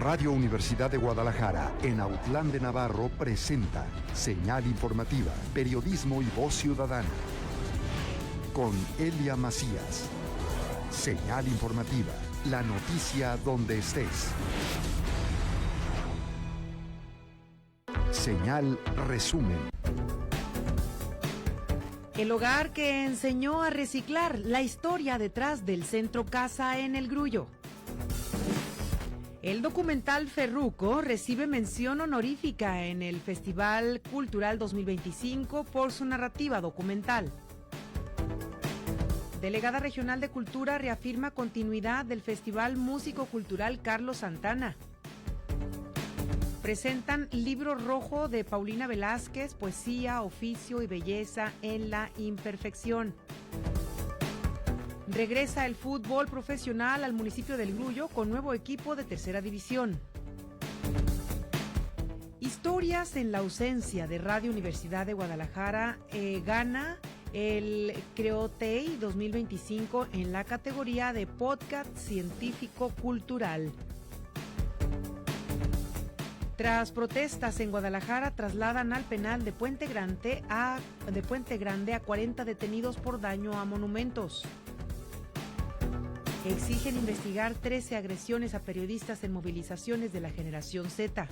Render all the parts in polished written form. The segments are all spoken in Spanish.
Radio Universidad de Guadalajara, en Autlán de Navarro, presenta Señal Informativa, Periodismo y Voz Ciudadana. Con Elia Macías. Señal Informativa, la noticia donde estés. Señal Resumen. El hogar que enseñó a reciclar, la historia detrás del Centro Casa en El Grullo. El documental Ferruco recibe mención honorífica en el Festival Cultural 2025 por su narrativa documental. Delegada Regional de Cultura reafirma continuidad del Festival Músico Cultural Carlos Santana. Presentan Libro Rojo de Paulina Velázquez, Poesía, Oficio y Belleza en la Imperfección. Regresa el fútbol profesional al municipio del Grullo con nuevo equipo de tercera división. Historias en la ausencia de Radio Universidad de Guadalajara gana el Creotei 2025 en la categoría de podcast científico-cultural. Tras protestas en Guadalajara, trasladan al penal de Puente Grande a 40 detenidos por daño a monumentos. Exigen investigar 13 agresiones a periodistas en movilizaciones de la Generación Z.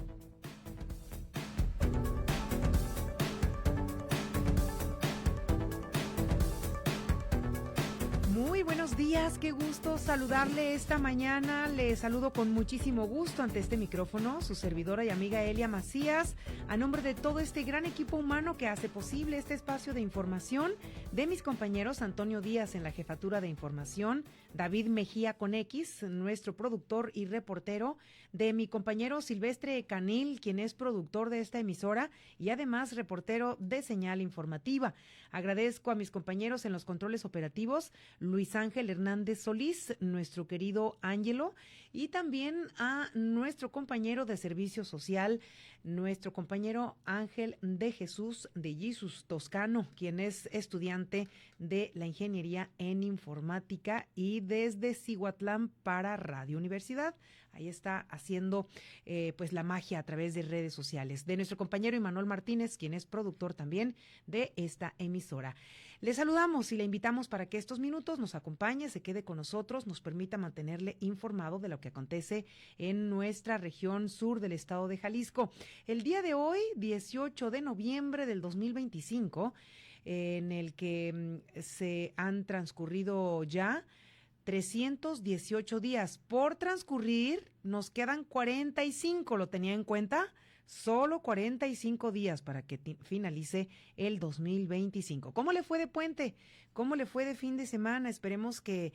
Muy buenos días, qué gusto saludarle esta mañana. Le saludo con muchísimo gusto ante este micrófono, su servidora y amiga Elia Macías, a nombre de todo este gran equipo humano que hace posible este espacio de información, de mis compañeros Antonio Díaz en la jefatura de información, David Mejía con X, nuestro productor y reportero, de mi compañero Silvestre Canil, quien es productor de esta emisora y además reportero de Señal Informativa. Agradezco a mis compañeros en los controles operativos, Luis Ángel Hernández Solís, nuestro querido Ángelo, y también a nuestro compañero de servicio social, nuestro compañero Ángel de Jesús de Jesus Toscano, quien es estudiante de la Ingeniería en Informática y desde Cihuatlán para Radio Universidad. Ahí está haciendo pues la magia a través de redes sociales. De nuestro compañero Imanol Martínez, quien es productor también de esta emisora. Le saludamos y le invitamos para que estos minutos nos acompañe, se quede con nosotros, nos permita mantenerle informado de lo que acontece en nuestra región sur del estado de Jalisco. El día de hoy, 18 de noviembre del 2025, en el que se han transcurrido ya 318 días por transcurrir, nos quedan 45, ¿lo tenía en cuenta? Solo 45 días para que finalice el 2025. ¿Cómo le fue de puente? ¿Cómo le fue de fin de semana? Esperemos que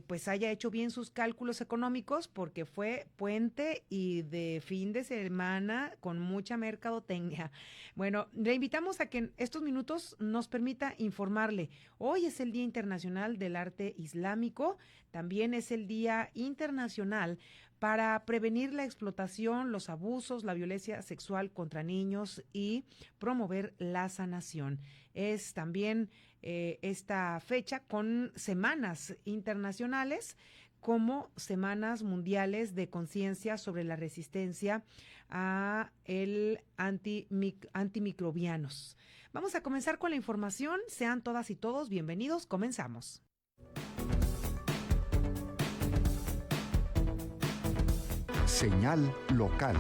pues haya hecho bien sus cálculos económicos, porque fue puente y de fin de semana con mucha mercadotecnia. Bueno, le invitamos a que en estos minutos nos permita informarle. Hoy es el Día Internacional del Arte Islámico, también es el Día Internacional para prevenir la explotación, los abusos, la violencia sexual contra niños y promover la sanación. Es también esta fecha con semanas internacionales como semanas mundiales de conciencia sobre la resistencia a el antimicrobianos. Vamos a comenzar con la información. Sean todas y todos bienvenidos. Comenzamos. Señal local.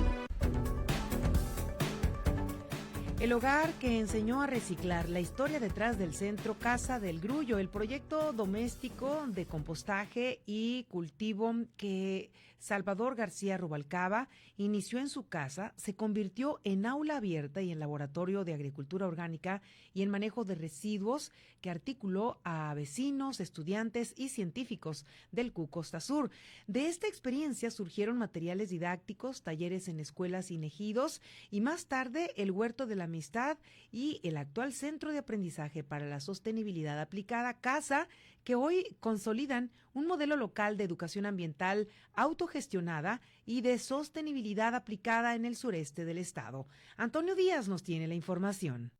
El hogar que enseñó a reciclar, la historia detrás del Centro Casa del Grullo, el proyecto doméstico de compostaje y cultivo que Salvador García Rubalcaba inició en su casa, se convirtió en aula abierta y en laboratorio de agricultura orgánica y en manejo de residuos que articuló a vecinos, estudiantes y científicos del CU Costa Sur. De esta experiencia surgieron materiales didácticos, talleres en escuelas y ejidos y más tarde el Huerto de la Amistad y el actual Centro de Aprendizaje para la Sostenibilidad Aplicada, CASA, que hoy consolidan un modelo local de educación ambiental autogestionada y de sostenibilidad aplicada en el sureste del estado. Antonio Díaz nos tiene la información.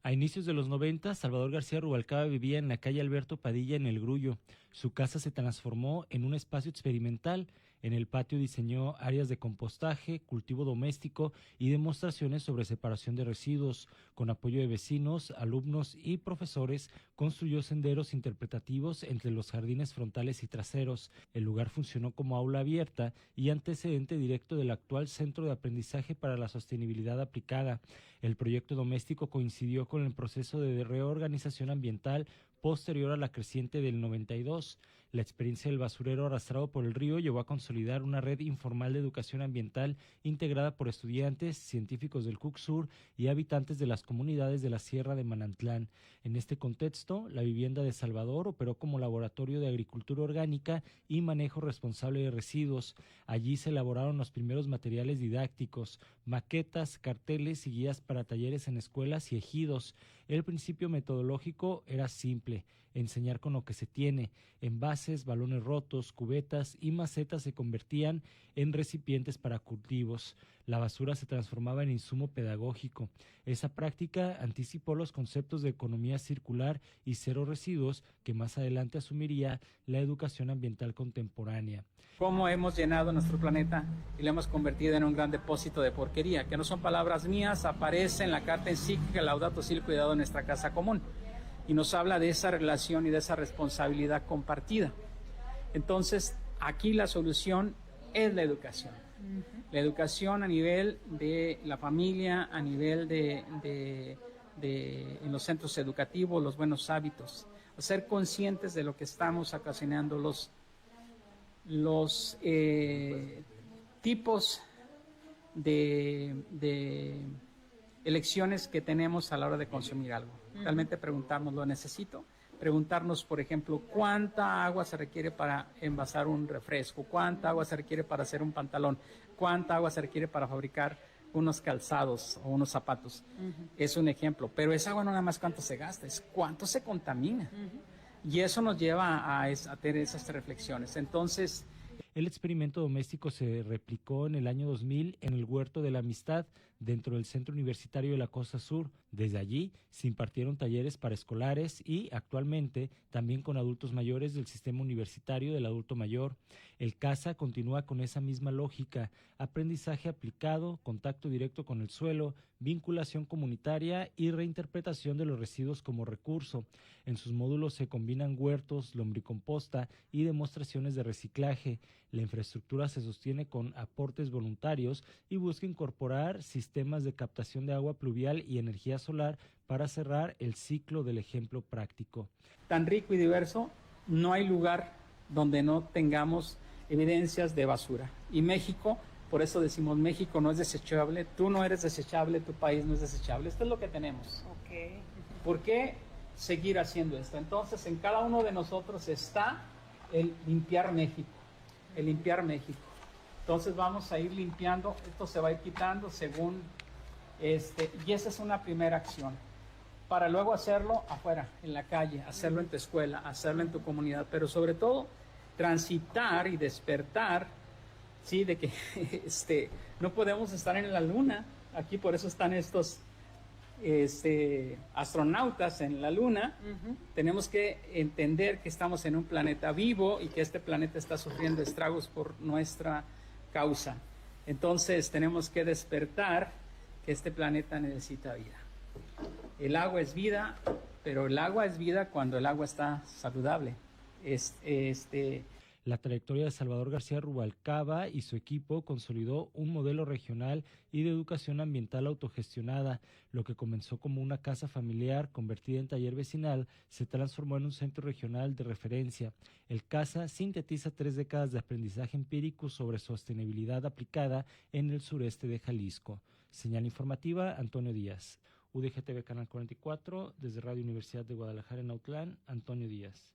A inicios de los 90, Salvador García Rubalcaba vivía en la calle Alberto Padilla en El Grullo. Su casa se transformó en un espacio experimental. En el patio diseñó áreas de compostaje, cultivo doméstico y demostraciones sobre separación de residuos. Con apoyo de vecinos, alumnos y profesores, construyó senderos interpretativos entre los jardines frontales y traseros. El lugar funcionó como aula abierta y antecedente directo del actual Centro de Aprendizaje para la Sostenibilidad Aplicada. El proyecto doméstico coincidió con el proceso de reorganización ambiental posterior a la creciente del 92. La experiencia del basurero arrastrado por el río llevó a consolidar una red informal de educación ambiental integrada por estudiantes, científicos del CUCSUR y habitantes de las comunidades de la Sierra de Manantlán. En este contexto, la vivienda de Salvador operó como laboratorio de agricultura orgánica y manejo responsable de residuos. Allí se elaboraron los primeros materiales didácticos, maquetas, carteles y guías para talleres en escuelas y ejidos. El principio metodológico era simple: enseñar con lo que se tiene. Envases, balones rotos, cubetas y macetas se convertían en recipientes para cultivos. La basura se transformaba en insumo pedagógico. Esa práctica anticipó los conceptos de economía circular y cero residuos que más adelante asumiría la educación ambiental contemporánea. Cómo hemos llenado nuestro planeta y lo hemos convertido en un gran depósito de porquería, que no son palabras mías, aparece en la carta encíclica Laudato Si, el cuidado de nuestra casa común, y nos habla de esa relación y de esa responsabilidad compartida. Entonces, aquí la solución es la educación. La educación a nivel de la familia, a nivel de en los centros educativos, los buenos hábitos, ser conscientes de lo que estamos ocasionando, los tipos de elecciones que tenemos a la hora de consumir algo. Realmente preguntarnos, ¿lo necesito? Preguntarnos, por ejemplo, ¿cuánta agua se requiere para envasar un refresco? ¿Cuánta agua se requiere para hacer un pantalón? ¿Cuánta agua se requiere para fabricar unos calzados o unos zapatos? Es un ejemplo, pero esa agua no nada más cuánto se gasta, es cuánto se contamina. Y eso nos lleva a tener esas reflexiones. Entonces, el experimento doméstico se replicó en el año 2000 en el Huerto de la Amistad, dentro del Centro Universitario de la Costa Sur. Desde allí se impartieron talleres para escolares y, actualmente, también con adultos mayores del Sistema Universitario del Adulto Mayor. El CASA continúa con esa misma lógica: aprendizaje aplicado, contacto directo con el suelo, vinculación comunitaria y reinterpretación de los residuos como recurso. En sus módulos se combinan huertos, lombricomposta y demostraciones de reciclaje. La infraestructura se sostiene con aportes voluntarios y busca incorporar sistemas de captación de agua pluvial y energía solar para cerrar el ciclo del ejemplo práctico. Tan rico y diverso, no hay lugar donde no tengamos evidencias de basura. Y México, por eso decimos, México no es desechable, tú no eres desechable, tu país no es desechable. Esto es lo que tenemos. Okay. ¿Por qué seguir haciendo esto? Entonces, en cada uno de nosotros está el limpiar México. El limpiar México. Entonces vamos a ir limpiando, esto se va a ir quitando según y esa es una primera acción, para luego hacerlo afuera, en la calle, hacerlo en tu escuela, hacerlo en tu comunidad, pero sobre todo transitar y despertar, sí, de que no podemos estar en la luna. Aquí por eso están estos astronautas en la luna. Tenemos que entender que estamos en un planeta vivo y que este planeta está sufriendo estragos por nuestra causa. Entonces tenemos que despertar que este planeta necesita vida. El agua es vida, pero el agua es vida cuando el agua está saludable. La trayectoria de Salvador García Rubalcaba y su equipo consolidó un modelo regional y de educación ambiental autogestionada. Lo que comenzó como una casa familiar convertida en taller vecinal se transformó en un centro regional de referencia. El CASA sintetiza 3 décadas de aprendizaje empírico sobre sostenibilidad aplicada en el sureste de Jalisco. Señal informativa, Antonio Díaz. UDGTV Canal 44, desde Radio Universidad de Guadalajara en Autlán, Antonio Díaz.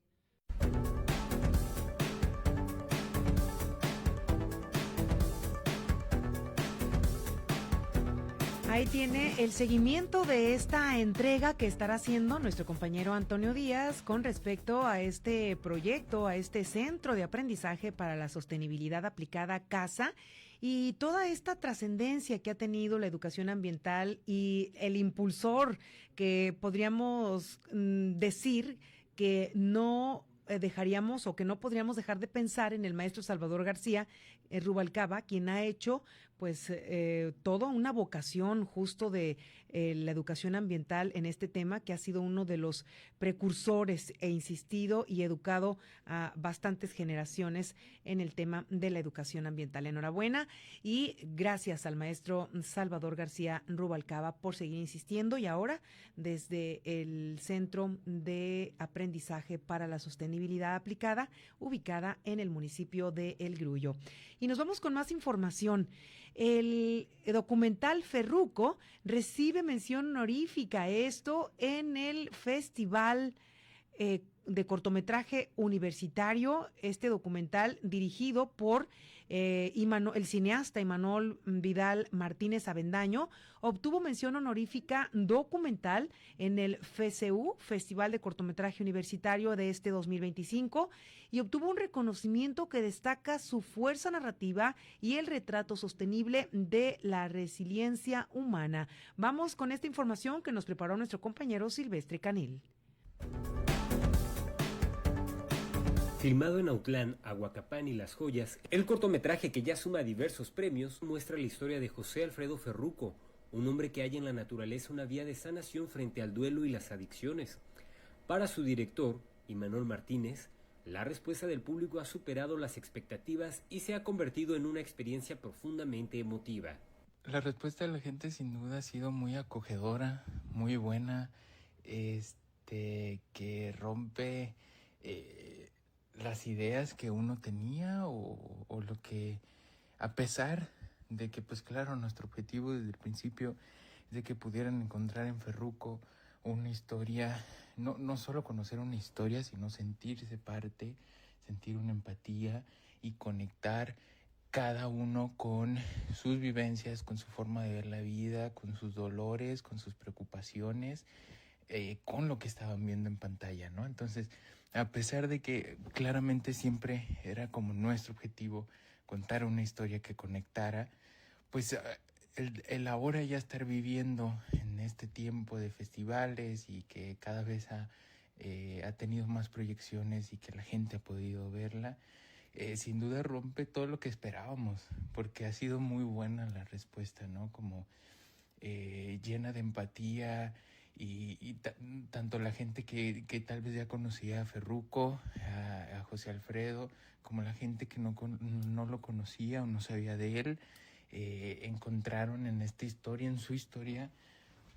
Ahí tiene el seguimiento de esta entrega que estará haciendo nuestro compañero Antonio Díaz con respecto a este proyecto, a este Centro de Aprendizaje para la Sostenibilidad Aplicada CASA. y toda esta trascendencia que ha tenido la educación ambiental y el impulsor que podríamos decir que no dejaríamos o que no podríamos dejar de pensar en el maestro Salvador García Rubalcaba, quien ha hecho pues toda una vocación justo de la educación ambiental en este tema, que ha sido uno de los precursores e insistido y educado a bastantes generaciones en el tema de la educación ambiental. Enhorabuena y gracias al maestro Salvador García Rubalcaba por seguir insistiendo, y ahora desde el Centro de Aprendizaje para la Sostenibilidad Aplicada, ubicada en el municipio de El Grullo. Y nos vamos con más información. El documental Ferruco recibe mención honorífica, esto en el Festival de Cortometraje Universitario. Este documental, dirigido por el cineasta Imanol Vidal Martínez Avendaño, obtuvo mención honorífica documental en el FCU, Festival de Cortometraje Universitario de este 2025, y obtuvo un reconocimiento que destaca su fuerza narrativa y el retrato sostenible de la resiliencia humana. Vamos con esta información que nos preparó nuestro compañero Silvestre Canil. Filmado en Autlán, Aguacapán y Las Joyas, el cortometraje, que ya suma diversos premios, muestra la historia de José Alfredo Ferruco, un hombre que halla en la naturaleza una vía de sanación frente al duelo y las adicciones. Para su director, Imanol Martínez, la respuesta del público ha superado las expectativas y se ha convertido en una experiencia profundamente emotiva. La respuesta de la gente sin duda ha sido muy acogedora, muy buena, que rompe las ideas que uno tenía o lo que, a pesar de que, pues claro, nuestro objetivo desde el principio es de que pudieran encontrar en Ferruco una historia, no solo conocer una historia, sino sentirse parte, sentir una empatía y conectar cada uno con sus vivencias, con su forma de ver la vida, con sus dolores, con sus preocupaciones, con lo que estaban viendo en pantalla, ¿no? Entonces, a pesar de que claramente siempre era como nuestro objetivo contar una historia que conectara, pues el ahora ya estar viviendo en este tiempo de festivales y que cada vez ha tenido más proyecciones y que la gente ha podido verla, sin duda rompe todo lo que esperábamos, porque ha sido muy buena la respuesta, ¿no? Como llena de empatía y tanto la gente que tal vez ya conocía a Ferruco, a José Alfredo, como la gente que no lo conocía o no sabía de él, encontraron en esta historia, en su historia,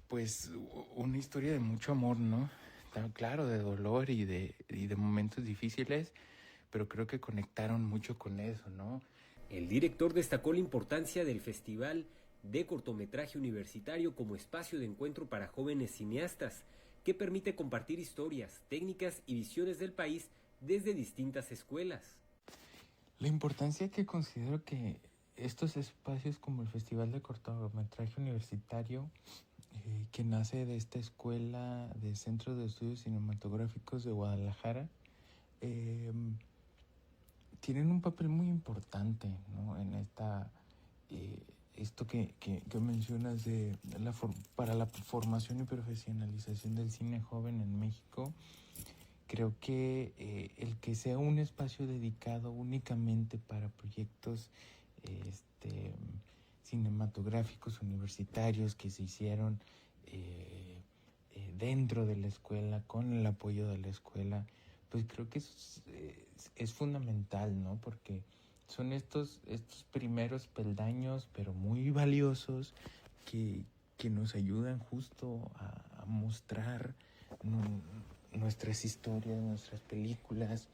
pues una historia de mucho amor, ¿no? Claro, de dolor y de momentos difíciles, pero creo que conectaron mucho con eso, ¿no? El director destacó la importancia del Festival de Cortometraje Universitario como espacio de encuentro para jóvenes cineastas, que permite compartir historias, técnicas y visiones del país desde distintas escuelas. La importancia que considero que estos espacios como el Festival de Cortometraje Universitario, que nace de esta escuela de Centro de Estudios Cinematográficos de Guadalajara, tienen un papel muy importante, ¿no? En esto que mencionas para la formación y profesionalización del cine joven en México. Creo que el que sea un espacio dedicado únicamente para proyectos cinematográficos universitarios que se hicieron dentro de la escuela, con el apoyo de la escuela, pues creo que es fundamental, ¿no? Porque son estos primeros peldaños, pero muy valiosos, que nos ayudan justo a mostrar nuestras historias, nuestras películas,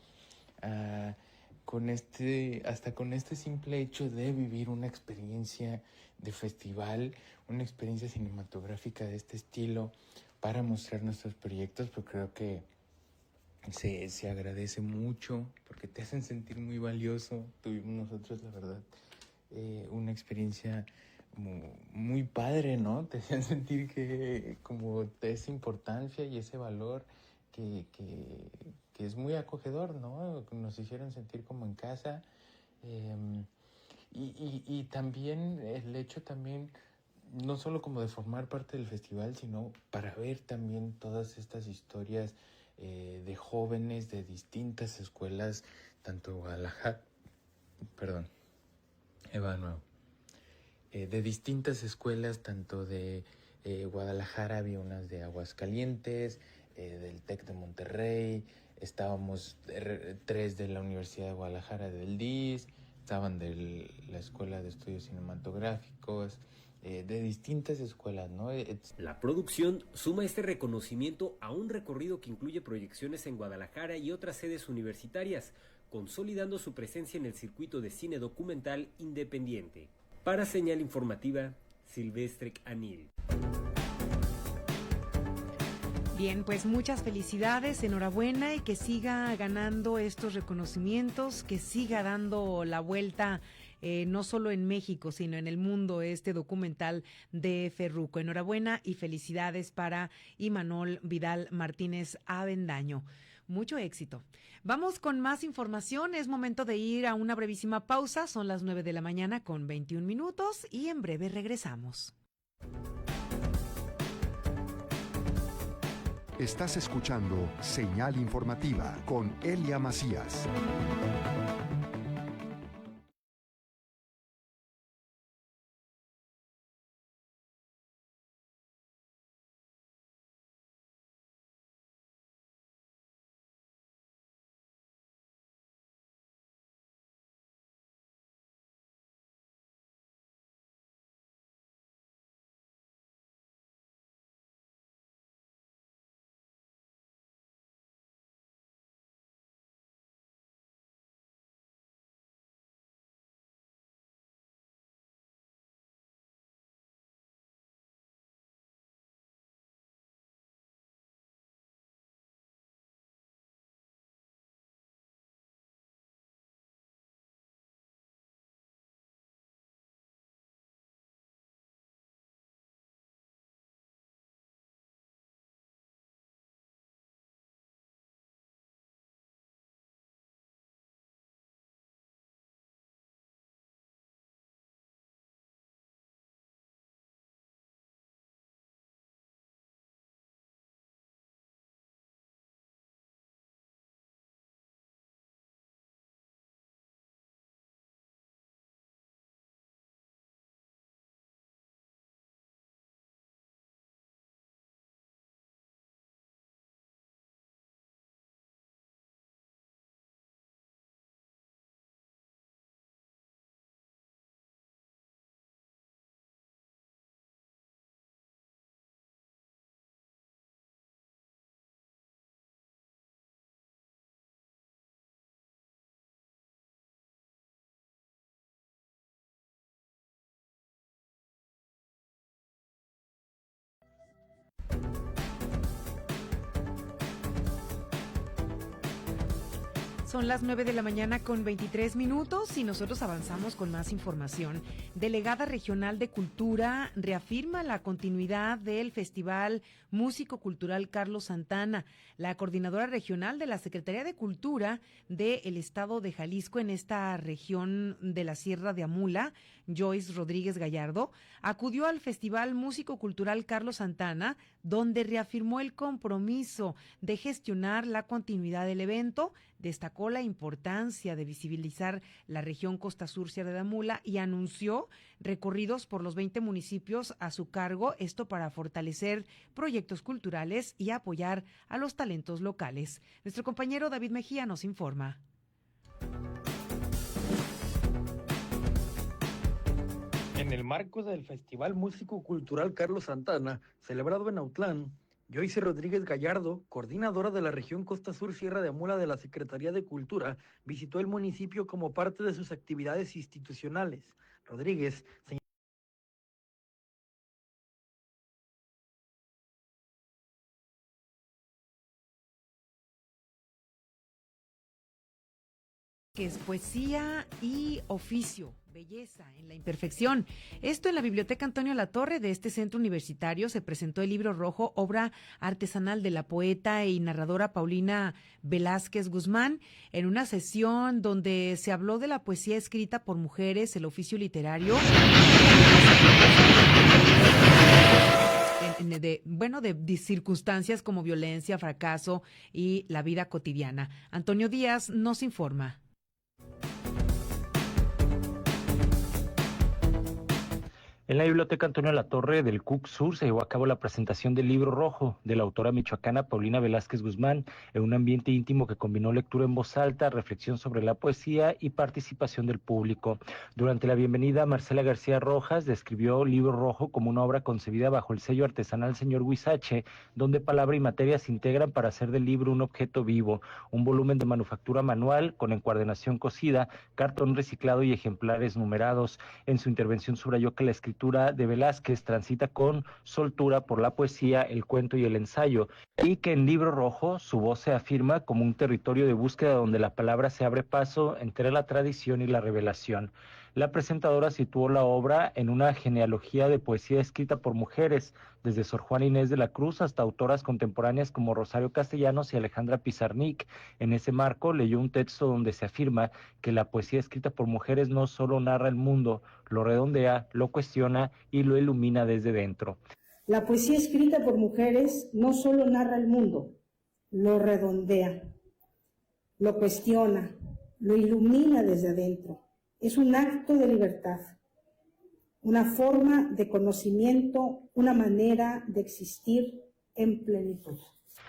hasta con este simple hecho de vivir una experiencia de festival, una experiencia cinematográfica de este estilo para mostrar nuestros proyectos, pues creo que se agradece mucho porque te hacen sentir muy valioso. Tuvimos nosotros, la verdad, una experiencia muy padre, ¿no? Te hacían sentir que como esa importancia y ese valor que es muy acogedor, ¿no? Nos hicieron sentir como en casa. Y también el hecho también, no solo como de formar parte del festival, sino para ver también todas estas historias de jóvenes de distintas escuelas, tanto de Guadalajara, perdón, Eva de nuevo, de distintas escuelas, tanto de Guadalajara, había unas de Aguascalientes, del TEC de Monterrey, estábamos tres de la Universidad de Guadalajara del DIS, estaban de la Escuela de Estudios Cinematográficos, de distintas escuelas, ¿no? La producción suma este reconocimiento a un recorrido que incluye proyecciones en Guadalajara y otras sedes universitarias, consolidando su presencia en el circuito de cine documental independiente. Para Señal Informativa, Silvestre Anil. Bien, pues muchas felicidades, enhorabuena y que siga ganando estos reconocimientos, que siga dando la vuelta no solo en México, sino en el mundo este documental de Ferruco. Enhorabuena y felicidades para Imanol Vidal Martínez Avendaño. Mucho éxito. Vamos con más información. Es momento de ir a una brevísima pausa. Son las 9 de la mañana con 21 minutos y en breve regresamos. Estás escuchando Señal Informativa con Elia Macías. Son las 9 de la mañana con 23 minutos y nosotros avanzamos con más información. Delegada Regional de Cultura reafirma la continuidad del Festival Músico Cultural Carlos Santana. La coordinadora regional de la Secretaría de Cultura del Estado de Jalisco en esta región de la Sierra de Amula, Joyce Rodríguez Gallardo, acudió al Festival Músico Cultural Carlos Santana, donde reafirmó el compromiso de gestionar la continuidad del evento. Destacó la importancia de visibilizar la región Costa Sur Sierra de Amula y anunció recorridos por los 20 municipios a su cargo, esto para fortalecer proyectos culturales y apoyar a los talentos locales. Nuestro compañero David Mejía nos informa. En el marco del Festival Músico Cultural Carlos Santana, celebrado en Autlán, Joyce Rodríguez Gallardo, coordinadora de la región Costa Sur Sierra de Amula de la Secretaría de Cultura, visitó el municipio como parte de sus actividades institucionales. Rodríguez señaló Velázquez, poesía y oficio, belleza en la imperfección. Esto en la Biblioteca Antonio Latorre de este centro universitario se presentó el libro rojo, obra artesanal de la poeta y narradora Paulina Velázquez Guzmán, en una sesión donde se habló de la poesía escrita por mujeres, el oficio literario, de circunstancias como violencia, fracaso y la vida cotidiana. Antonio Díaz nos informa. En la Biblioteca Antonio Latorre del CUC Sur se llevó a cabo la presentación del libro rojo de la autora michoacana Paulina Velázquez Guzmán, en un ambiente íntimo que combinó lectura en voz alta, reflexión sobre la poesía y participación del público. Durante la bienvenida, Marcela García Rojas describió Libro Rojo como una obra concebida bajo el sello artesanal Señor Huizache, donde palabra y materia se integran para hacer del libro un objeto vivo, un volumen de manufactura manual con encuadernación cosida, cartón reciclado y ejemplares numerados. En su intervención subrayó que la escritura de Velázquez transita con soltura por la poesía, el cuento y el ensayo, y que en Libro Rojo su voz se afirma como un territorio de búsqueda donde la palabra se abre paso entre la tradición y la revelación. La presentadora situó la obra en una genealogía de poesía escrita por mujeres, desde Sor Juana Inés de la Cruz hasta autoras contemporáneas como Rosario Castellanos y Alejandra Pizarnik. En ese marco leyó un texto donde se afirma que la poesía escrita por mujeres no solo narra el mundo, lo redondea, lo cuestiona y lo ilumina desde dentro. La poesía escrita por mujeres no solo narra el mundo, lo redondea, lo cuestiona, lo ilumina desde adentro. Es un acto de libertad, una forma de conocimiento, una manera de existir en plenitud.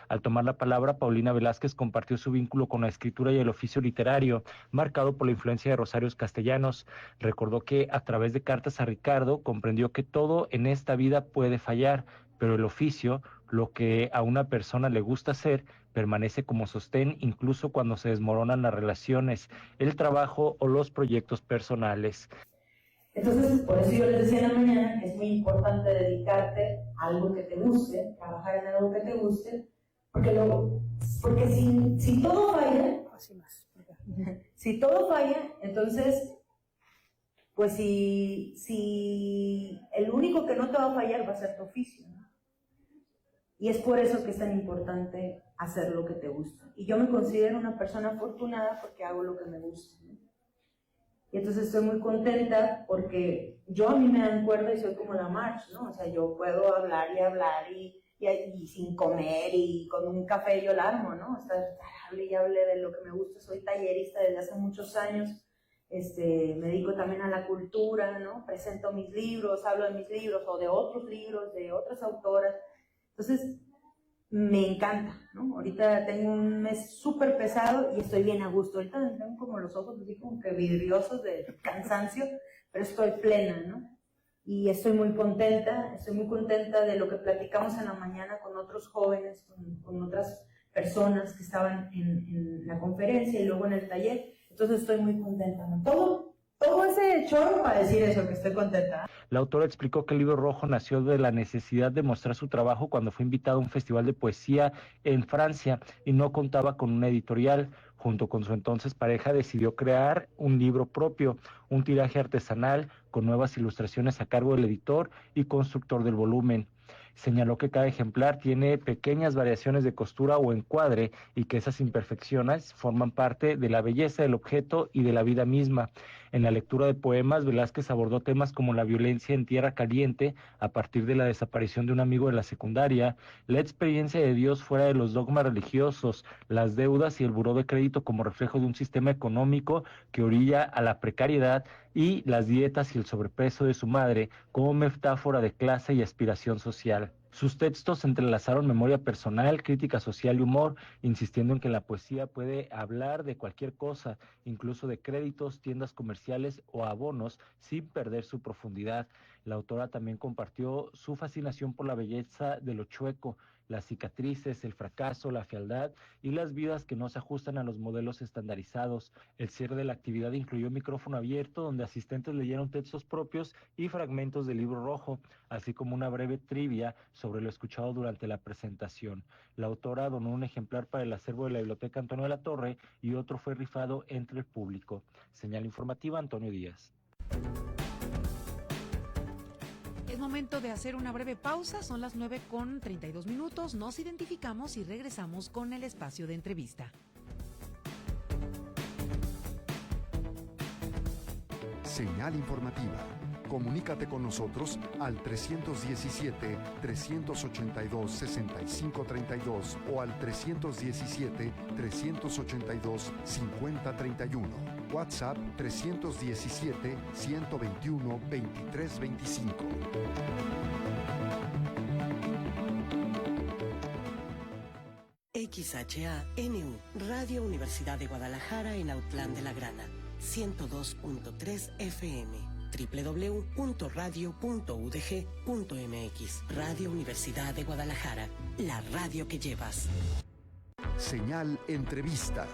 Al tomar la palabra, Paulina Velázquez compartió su vínculo con la escritura y el oficio literario, marcado por la influencia de Rosario Castellanos. Recordó que a través de cartas a Ricardo comprendió que todo en esta vida puede fallar, pero el oficio, lo que a una persona le gusta hacer, permanece como sostén incluso cuando se desmoronan las relaciones, el trabajo o los proyectos personales. Entonces, por eso yo les decía en la mañana, es muy importante dedicarte a algo que te guste, trabajar en algo que te guste, porque si todo falla, si todo falla, entonces, pues si el único que no te va a fallar va a ser tu oficio, ¿no? Y es por eso que es tan importante hacer lo que te gusta. Y yo me considero una persona afortunada porque hago lo que me gusta, ¿no? Y entonces estoy muy contenta porque yo a mí me dan cuerda y soy como la March, ¿no? O sea, yo puedo hablar y sin comer y con un café yo la armo, ¿no? O sea, hable de lo que me gusta. Soy tallerista desde hace muchos años. Me dedico también a la cultura, ¿no? Presento mis libros, hablo de mis libros o de otros libros, de otras autoras. Entonces, me encanta, ¿no? Ahorita tengo un mes súper pesado y estoy bien a gusto. Ahorita tengo como los ojos así como que vidriosos de cansancio, pero estoy plena, ¿no? Y estoy muy contenta de lo que platicamos en la mañana con otros jóvenes, con otras personas que estaban en la conferencia y luego en el taller. Entonces estoy muy contenta, ¿no? Todo ese chorro para decir eso, que estoy contenta. La autora explicó que el Libro Rojo nació de la necesidad de mostrar su trabajo cuando fue invitada a un festival de poesía en Francia y no contaba con una editorial. Junto con su entonces pareja decidió crear un libro propio, un tiraje artesanal con nuevas ilustraciones a cargo del editor y constructor del volumen. Señaló que cada ejemplar tiene pequeñas variaciones de costura o encuadre y que esas imperfecciones forman parte de la belleza del objeto y de la vida misma. En la lectura de poemas, Velázquez abordó temas como la violencia en Tierra Caliente a partir de la desaparición de un amigo de la secundaria, la experiencia de Dios fuera de los dogmas religiosos, las deudas y el buró de crédito como reflejo de un sistema económico que orilla a la precariedad y las dietas y el sobrepeso de su madre como metáfora de clase y aspiración social. Sus textos entrelazaron memoria personal, crítica social y humor, insistiendo en que la poesía puede hablar de cualquier cosa, incluso de créditos, tiendas comerciales o abonos, sin perder su profundidad. La autora también compartió su fascinación por la belleza de lo chueco, las cicatrices, el fracaso, la fealdad y las vidas que no se ajustan a los modelos estandarizados. El cierre de la actividad incluyó micrófono abierto donde asistentes leyeron textos propios y fragmentos del Libro Rojo, así como una breve trivia sobre lo escuchado durante la presentación. La autora donó un ejemplar para el acervo de la Biblioteca Antonio de la Torre y otro fue rifado entre el público. Señal informativa, Antonio Díaz. Es momento de hacer una breve pausa, son las 9:32. Nos identificamos y regresamos con el espacio de entrevista. Señal informativa. Comunícate con nosotros al 317-382-6532 o al 317-382-5031. WhatsApp 317-121-2325. XHANU, Radio Universidad de Guadalajara en Autlán de la Grana, 102.3 FM, www.radio.udg.mx. Radio Universidad de Guadalajara, la radio que llevas. Señal entrevista.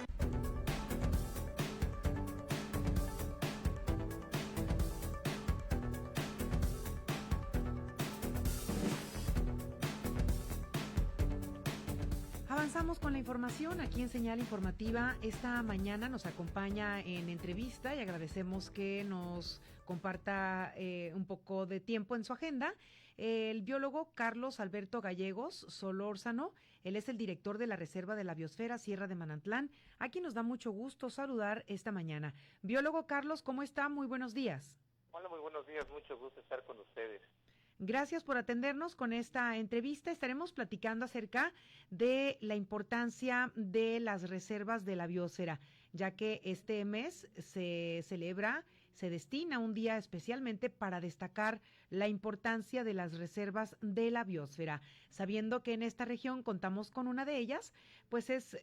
Avanzamos con la información aquí en Señal Informativa. Esta mañana nos acompaña en entrevista y agradecemos que nos comparta un poco de tiempo en su agenda el biólogo Carlos Alberto Gallegos Solórzano. Él es el director de la Reserva de la Biosfera Sierra de Manantlán. Aquí nos da mucho gusto saludar esta mañana. Biólogo Carlos, ¿cómo está? Muy buenos días. Hola, muy buenos días. Mucho gusto estar con ustedes. Gracias por atendernos con esta entrevista. Estaremos platicando acerca de la importancia de las reservas de la biosfera, ya que este mes se destina un día especialmente para destacar la importancia de las reservas de la biosfera. Sabiendo que en esta región contamos con una de ellas, pues es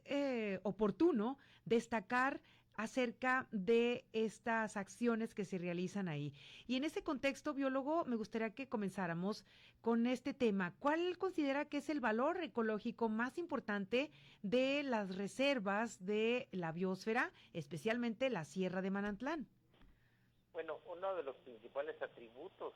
oportuno destacar acerca de estas acciones que se realizan ahí. Y en ese contexto, biólogo, me gustaría que comenzáramos con este tema. ¿Cuál considera que es el valor ecológico más importante de las reservas de la biosfera, especialmente la Sierra de Manantlán? Bueno, uno de los principales atributos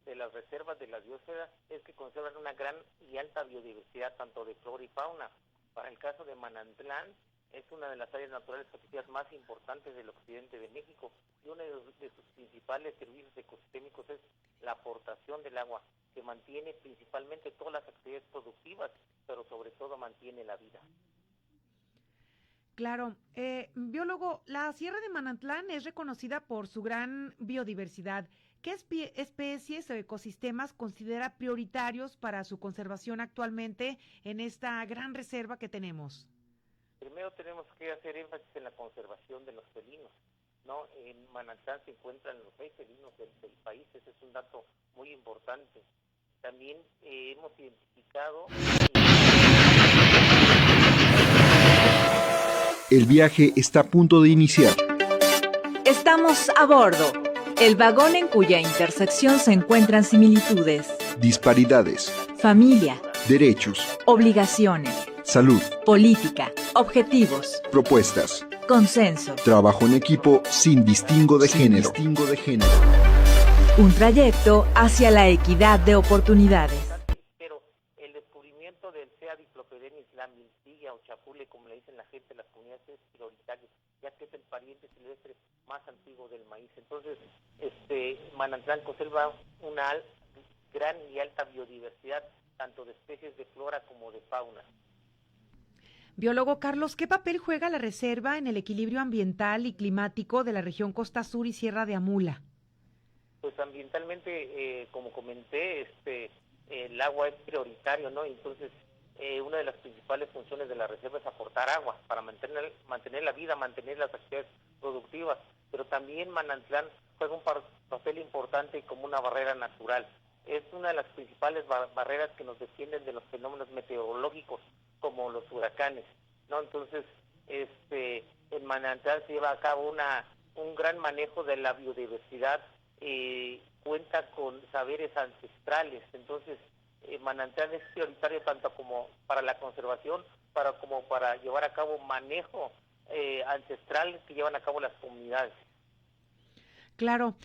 de las reservas de la biosfera es que conservan una gran y alta biodiversidad, tanto de flora y fauna. Para el caso de Manantlán, es una de las áreas naturales protegidas más importantes del occidente de México y uno de sus principales servicios ecosistémicos es la aportación del agua, que mantiene principalmente todas las actividades productivas, pero sobre todo mantiene la vida. Claro. Biólogo, la Sierra de Manantlán es reconocida por su gran biodiversidad. ¿Qué especies o ecosistemas considera prioritarios para su conservación actualmente en esta gran reserva que tenemos? Primero tenemos que hacer énfasis en la conservación de los felinos, ¿no? En Manantlán se encuentran los 6 felinos del país, ese es un dato muy importante. También hemos identificado... El viaje está a punto de iniciar. Estamos a bordo, el vagón en cuya intersección se encuentran similitudes, disparidades, familia, derechos, obligaciones, salud, política, objetivos, propuestas, consenso, trabajo en equipo sin distingo de género. Un trayecto hacia la equidad de oportunidades. Pero el descubrimiento del Sea Diplophodenis lamiltigia o chapule, como le dicen la gente de las comunidades, es prioritario, ya que es el pariente silvestre más antiguo del maíz. Entonces, Manantlán conserva una gran y alta biodiversidad, tanto de especies de flora como de fauna. Biólogo Carlos, ¿qué papel juega la reserva en el equilibrio ambiental y climático de la región Costa Sur y Sierra de Amula? Pues ambientalmente, como comenté, el agua es prioritario, ¿no? Entonces, una de las principales funciones de la reserva es aportar agua para mantener la vida, mantener las actividades productivas, pero también Manantlán juega un papel importante como una barrera natural. Es una de las principales barreras que nos defienden de los fenómenos meteorológicos, como los huracanes, ¿no? Entonces, en Manantlán se lleva a cabo un gran manejo de la biodiversidad, cuenta con saberes ancestrales. Entonces, Manantlán es prioritario tanto como para la conservación, como para llevar a cabo manejo ancestral que llevan a cabo las comunidades. Claro.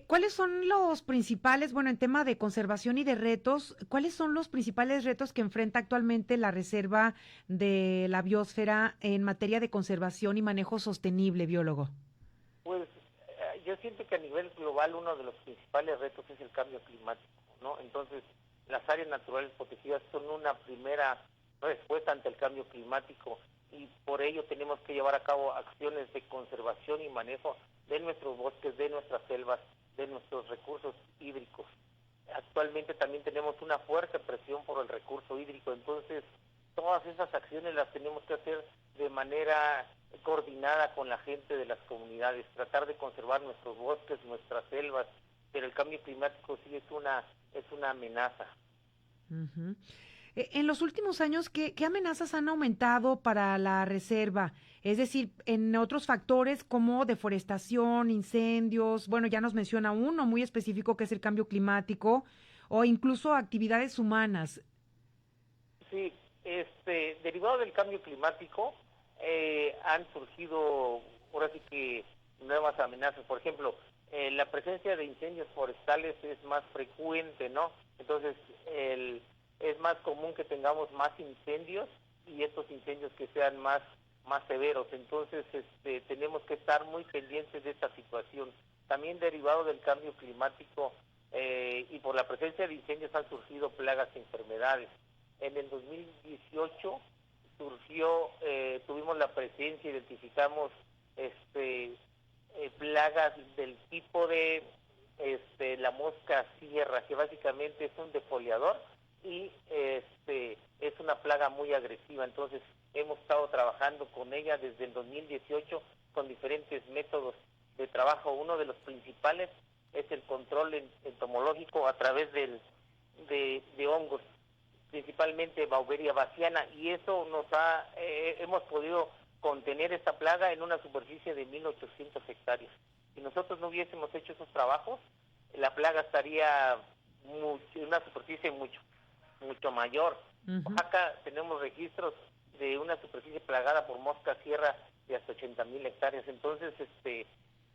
¿Cuáles son los principales, bueno, en tema de conservación y de retos, cuáles son los principales retos que enfrenta actualmente la Reserva de la Biosfera en materia de conservación y manejo sostenible, biólogo? Pues yo siento que a nivel global uno de los principales retos es el cambio climático, ¿no? Entonces, las áreas naturales protegidas son una primera respuesta ante el cambio climático y por ello tenemos que llevar a cabo acciones de conservación y manejo de nuestros bosques, de nuestras selvas, de nuestros recursos hídricos. Actualmente también tenemos una fuerte presión por el recurso hídrico, entonces todas esas acciones las tenemos que hacer de manera coordinada con la gente de las comunidades, tratar de conservar nuestros bosques, nuestras selvas, pero el cambio climático sí es una amenaza. Uh-huh. En los últimos años, ¿qué amenazas han aumentado para la reserva? Es decir, en otros factores como deforestación, incendios, bueno, ya nos menciona uno muy específico que es el cambio climático, o incluso actividades humanas. Sí, derivado del cambio climático, han surgido, ahora sí que, nuevas amenazas. Por ejemplo, la presencia de incendios forestales es más frecuente, ¿no? Entonces, es más común que tengamos más incendios y estos incendios que sean más severos. Entonces, tenemos que estar muy pendientes de esta situación. También derivado del cambio climático y por la presencia de incendios han surgido plagas e enfermedades. En el 2018 tuvimos la presencia, identificamos plagas del tipo de la mosca sierra, que básicamente es un defoliador y es una plaga muy agresiva. Entonces hemos estado trabajando con ella desde el 2018 con diferentes métodos de trabajo. Uno de los principales es el control entomológico a través de hongos, principalmente Beauveria bassiana, y eso hemos podido contener esta plaga en una superficie de 1.800 hectáreas. Si nosotros no hubiésemos hecho esos trabajos, la plaga estaría en una superficie mucho mayor. En Oaxaca tenemos registros de una superficie plagada por mosca sierra de hasta 80,000 hectáreas. Entonces,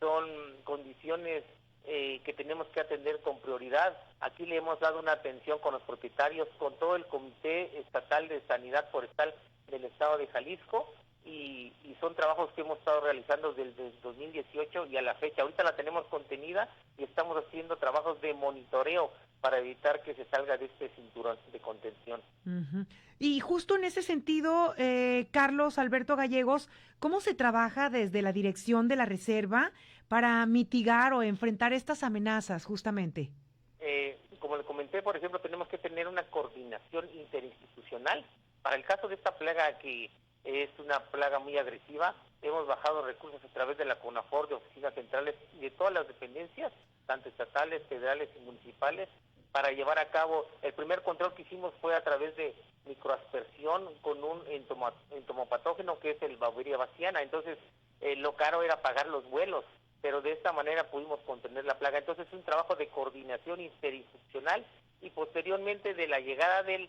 son condiciones que tenemos que atender con prioridad. Aquí le hemos dado una atención con los propietarios, con todo el Comité Estatal de Sanidad Forestal del Estado de Jalisco, y son trabajos que hemos estado realizando desde el 2018 y a la fecha. Ahorita la tenemos contenida y estamos haciendo trabajos de monitoreo para evitar que se salga de este cinturón de contención. Uh-huh. Y justo en ese sentido, Carlos Alberto Gallegos, ¿cómo se trabaja desde la dirección de la reserva para mitigar o enfrentar estas amenazas justamente? Como le comenté, por ejemplo, tenemos que tener una coordinación interinstitucional. Para el caso de esta plaga, que es una plaga muy agresiva, hemos bajado recursos a través de la CONAFOR, de oficinas centrales y de todas las dependencias, tanto estatales, federales y municipales, para llevar a cabo. El primer control que hicimos fue a través de microaspersión con un entomopatógeno que es el Beauveria bassiana. Entonces, lo caro era pagar los vuelos, pero de esta manera pudimos contener la plaga. Entonces, es un trabajo de coordinación interinstitucional y posteriormente de la llegada del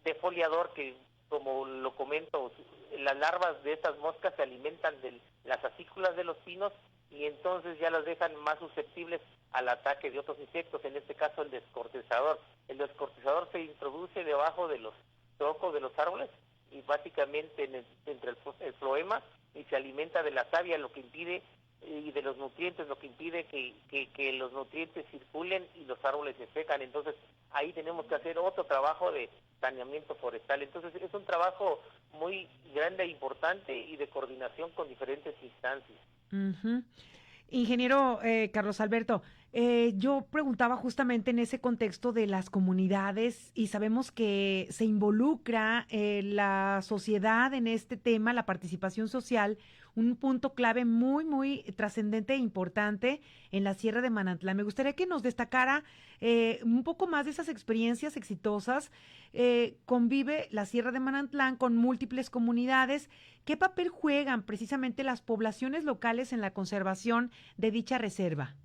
defoliador, que, como lo comento, las larvas de estas moscas se alimentan de las acículas de los pinos y entonces ya las dejan más susceptibles al ataque de otros insectos, en este caso el descortezador. El descortezador se introduce debajo de los troncos de los árboles y básicamente entre el floema, y se alimenta de la savia, lo que impide, y de los nutrientes, lo que impide que los nutrientes circulen y los árboles se secan. Entonces ahí tenemos que hacer otro trabajo de saneamiento forestal. Entonces es un trabajo muy grande e importante y de coordinación con diferentes instancias. Uh-huh. Ingeniero Carlos Alberto, yo preguntaba justamente en ese contexto de las comunidades, y sabemos que se involucra la sociedad en este tema, la participación social, un punto clave muy, muy trascendente e importante en la Sierra de Manantlán. Me gustaría que nos destacara un poco más de esas experiencias exitosas. Convive la Sierra de Manantlán con múltiples comunidades. ¿Qué papel juegan precisamente las poblaciones locales en la conservación de dicha reserva?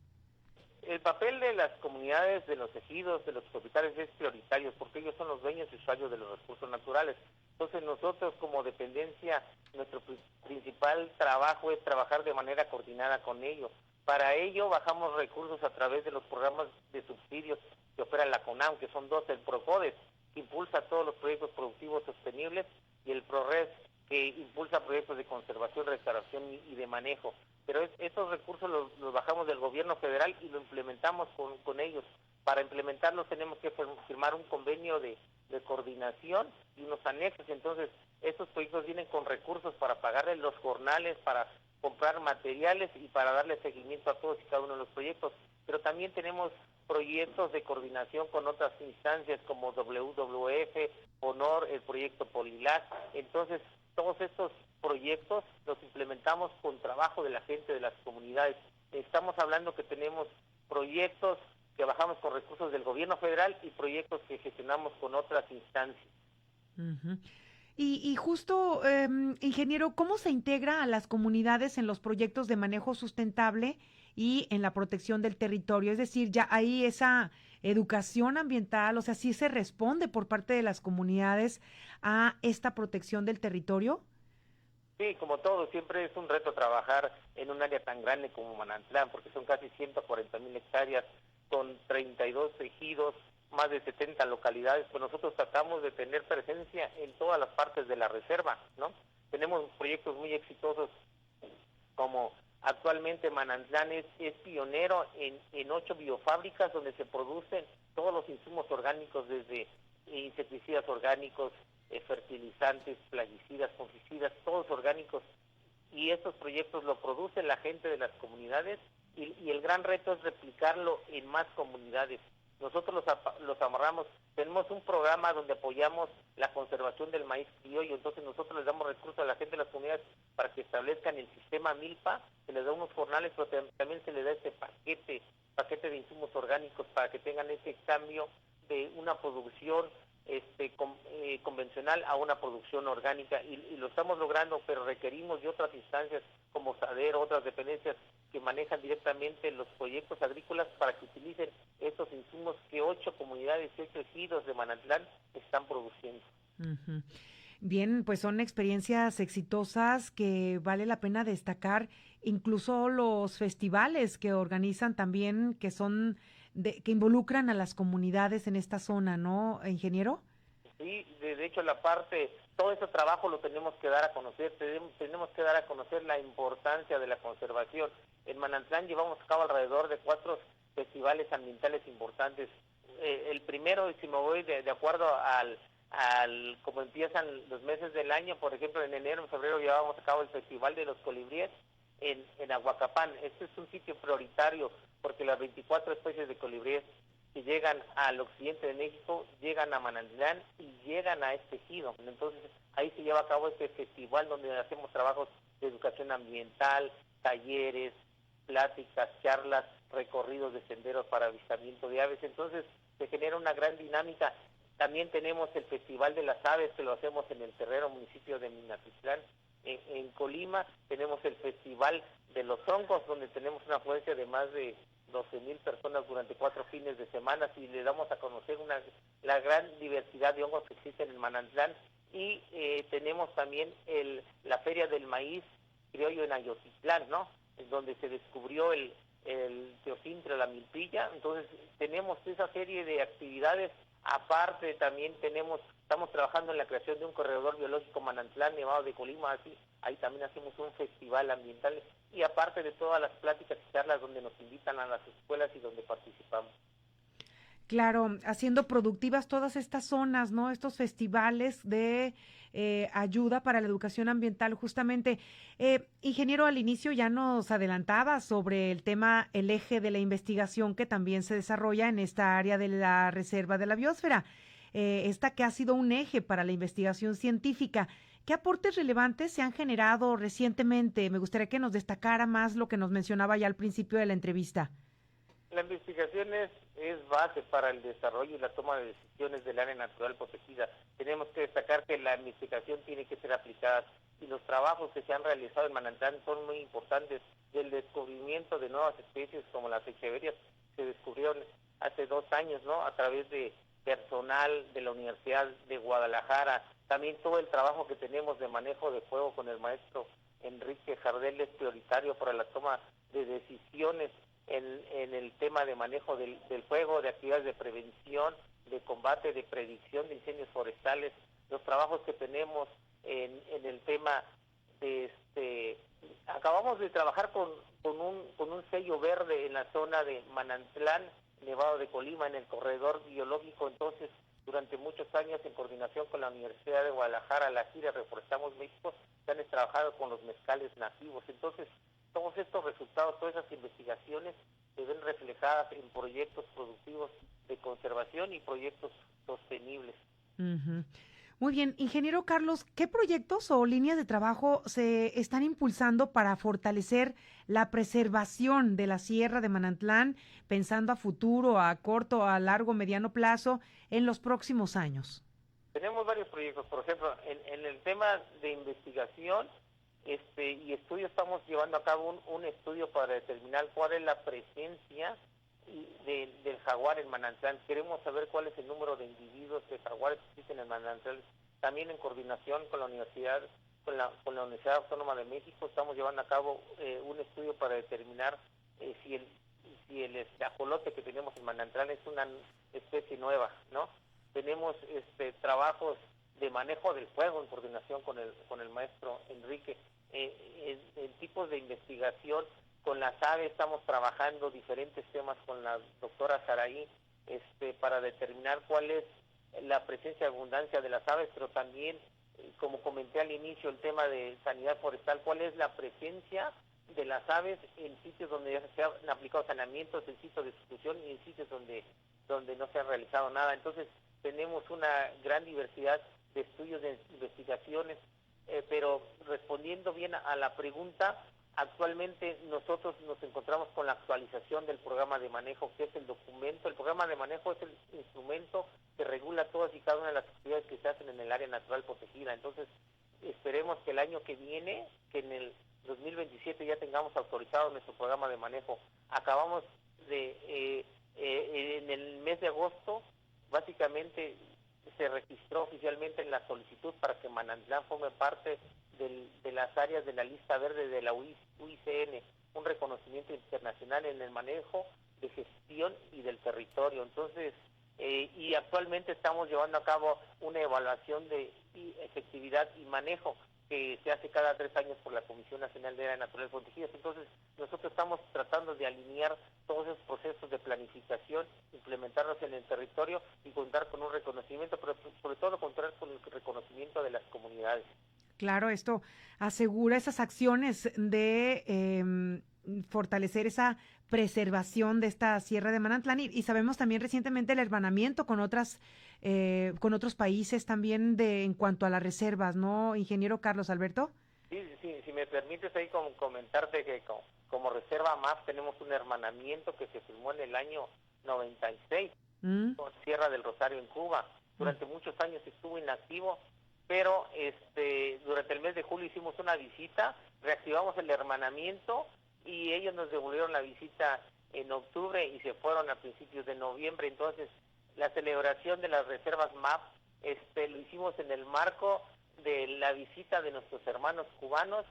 El papel de las comunidades, de los ejidos, de los propietarios es prioritario, porque ellos son los dueños y usuarios de los recursos naturales. Entonces nosotros como dependencia, nuestro principal trabajo es trabajar de manera coordinada con ellos. Para ello bajamos recursos a través de los programas de subsidios que opera la CONAM, que son dos: el PROCODES, que impulsa todos los proyectos productivos sostenibles, y el PRORES, que impulsa proyectos de conservación, restauración y de manejo. Pero estos recursos los bajamos del gobierno federal y lo implementamos con ellos. Para implementarlos tenemos que firmar un convenio de coordinación y unos anexos. Entonces, estos proyectos vienen con recursos para pagarles los jornales, para comprar materiales y para darle seguimiento a todos y cada uno de los proyectos. Pero también tenemos proyectos de coordinación con otras instancias como WWF, Honor, el proyecto Polilac. Entonces, todos estos proyectos los implementamos con trabajo de la gente de las comunidades. Estamos hablando que tenemos proyectos que bajamos con recursos del gobierno federal y proyectos que gestionamos con otras instancias. Uh-huh. Y justo, ingeniero, ¿cómo se integra a las comunidades en los proyectos de manejo sustentable y en la protección del territorio? Es decir, ya hay esa educación ambiental, o sea, ¿sí se responde por parte de las comunidades a esta protección del territorio? Sí, como todo, siempre es un reto trabajar en un área tan grande como Manantlán, porque son casi 140,000 hectáreas, con 32 ejidos, más de 70 localidades. Pues nosotros tratamos de tener presencia en todas las partes de la reserva, ¿no? Tenemos proyectos muy exitosos, como actualmente Manantlán es pionero en 8 biofábricas donde se producen todos los insumos orgánicos, desde insecticidas orgánicos, fertilizantes, plaguicidas, fungicidas, todos orgánicos, y estos proyectos lo produce la gente de las comunidades, y el gran reto es replicarlo en más comunidades. Nosotros los amarramos, tenemos un programa donde apoyamos la conservación del maíz criollo. Entonces nosotros les damos recursos a la gente de las comunidades para que establezcan el sistema Milpa, se les da unos jornales, pero también se les da ese paquete de insumos orgánicos para que tengan ese cambio de una producción convencional a una producción orgánica, y lo estamos logrando, pero requerimos de otras instancias como SADER, otras dependencias que manejan directamente los proyectos agrícolas para que utilicen estos insumos que 8 comunidades y 8 ejidos de Manantlán están produciendo. Uh-huh. Bien, pues son experiencias exitosas que vale la pena destacar, incluso los festivales que organizan también, que son que involucran a las comunidades en esta zona, ¿no, ingeniero? Sí, de hecho todo ese trabajo lo tenemos que dar a conocer, tenemos que dar a conocer la importancia de la conservación. En Manantlán llevamos a cabo alrededor de 4 festivales ambientales importantes. El primero, si me voy de acuerdo al como empiezan los meses del año, por ejemplo, en enero, en febrero llevábamos a cabo el Festival de los Colibríes en Aguacapán. Este es un sitio prioritario porque las 24 especies de colibríes que llegan al occidente de México llegan a Manantlán y llegan a este ejido. Entonces ahí se lleva a cabo este festival donde hacemos trabajos de educación ambiental, talleres, pláticas, charlas, recorridos de senderos para avistamiento de aves. Entonces se genera una gran dinámica. También tenemos el Festival de las Aves, que lo hacemos en el Terrero, municipio de Minatitlán. En Colima tenemos el Festival de los Hongos, donde tenemos una afluencia de más de 12,000 personas durante 4 fines de semana, y le damos a conocer la gran diversidad de hongos que existen en Manantlán. Y tenemos también la Feria del Maíz Criollo en Ayotitlán, ¿no? En donde se descubrió el teocintre, la milpilla. Entonces tenemos esa serie de actividades. Aparte también estamos trabajando en la creación de un corredor biológico Manantlán Nevado de Colima, así ahí también hacemos un festival ambiental, y aparte de todas las pláticas y charlas donde nos invitan a las escuelas y donde participamos. Claro, haciendo productivas todas estas zonas, ¿no? Estos festivales de ayuda para la educación ambiental, justamente. Ingeniero, al inicio ya nos adelantaba sobre el tema, el eje de la investigación que también se desarrolla en esta área de la Reserva de la Biosfera, esta que ha sido un eje para la investigación científica. ¿Qué aportes relevantes se han generado recientemente? Me gustaría que nos destacara más lo que nos mencionaba ya al principio de la entrevista. La investigación es base para el desarrollo y la toma de decisiones del área natural protegida. Tenemos que destacar que la investigación tiene que ser aplicada, y los trabajos que se han realizado en Manantlán son muy importantes. El descubrimiento de nuevas especies como las echeverias se descubrieron hace 2 años, ¿no? A través de personal de la Universidad de Guadalajara. También todo el trabajo que tenemos de manejo de fuego con el maestro Enrique Jardel es prioritario para la toma de decisiones en el tema de manejo del fuego, de actividades de prevención, de combate, de predicción de incendios forestales, los trabajos que tenemos en el tema de acabamos de trabajar con un sello verde en la zona de Manantlán, Nevado de Colima, en el corredor biológico. Entonces, durante muchos años, en coordinación con la Universidad de Guadalajara, la gira Reforestamos México, se han trabajado con los mezcales nativos. Entonces, todos estos resultados, todas esas investigaciones se ven reflejadas en proyectos productivos de conservación y proyectos sostenibles. Uh-huh. Muy bien, ingeniero Carlos, ¿qué proyectos o líneas de trabajo se están impulsando para fortalecer la preservación de la Sierra de Manantlán, pensando a futuro, a corto, a largo, mediano plazo, en los próximos años? Tenemos varios proyectos. Por ejemplo, en el tema de investigación y estudio, estamos llevando a cabo un estudio para determinar cuál es la presencia del jaguar en Manantlán. Queremos saber cuál es el número de individuos de jaguares que existen en Manantlán. También en coordinación con la Universidad Autónoma de México estamos llevando a cabo un estudio para determinar si el ajolote que tenemos en Manantlán es una especie nueva, ¿no? Tenemos trabajos de manejo del fuego en coordinación con el maestro Enrique, en tipos de investigación. Con las aves estamos trabajando diferentes temas con la doctora Saraí para determinar cuál es la presencia y abundancia de las aves, pero también, como comenté al inicio, el tema de sanidad forestal, cuál es la presencia de las aves en sitios donde ya se han aplicado saneamientos, en sitios de exclusión y en sitios donde no se ha realizado nada. Entonces tenemos una gran diversidad de estudios, de investigaciones, pero respondiendo bien a la pregunta, actualmente nosotros nos encontramos con la actualización del programa de manejo, que es el documento. El programa de manejo es el instrumento que regula todas y cada una de las actividades que se hacen en el área natural protegida. Entonces, esperemos que el año que viene, que en el 2027 ya tengamos autorizado nuestro programa de manejo. Acabamos en el mes de agosto, básicamente se registró oficialmente en la solicitud para que Manantlán forme parte de las áreas de la lista verde de la UICN, un reconocimiento internacional en el manejo de gestión y del territorio. Entonces, y actualmente estamos llevando a cabo una evaluación de efectividad y manejo que se hace cada 3 años por la Comisión Nacional de Áreas Naturales Protegidas. Entonces, nosotros estamos tratando de alinear todos esos procesos de planificación, implementarlos en el territorio y contar con un reconocimiento, pero sobre todo contar con el reconocimiento de las comunidades. Claro, esto asegura esas acciones de fortalecer esa preservación de esta Sierra de Manantlán y sabemos también recientemente el hermanamiento con otros países también en cuanto a las reservas, ¿no, ingeniero Carlos Alberto? Sí, si me permites ahí comentarte que como Reserva MAP tenemos un hermanamiento que se firmó en el año 96 con Sierra del Rosario en Cuba. Durante muchos años estuvo inactivo, pero durante el mes de julio hicimos una visita, reactivamos el hermanamiento y ellos nos devolvieron la visita en octubre y se fueron a principios de noviembre. Entonces, la celebración de las reservas MAP lo hicimos en el marco de la visita de nuestros hermanos cubanos,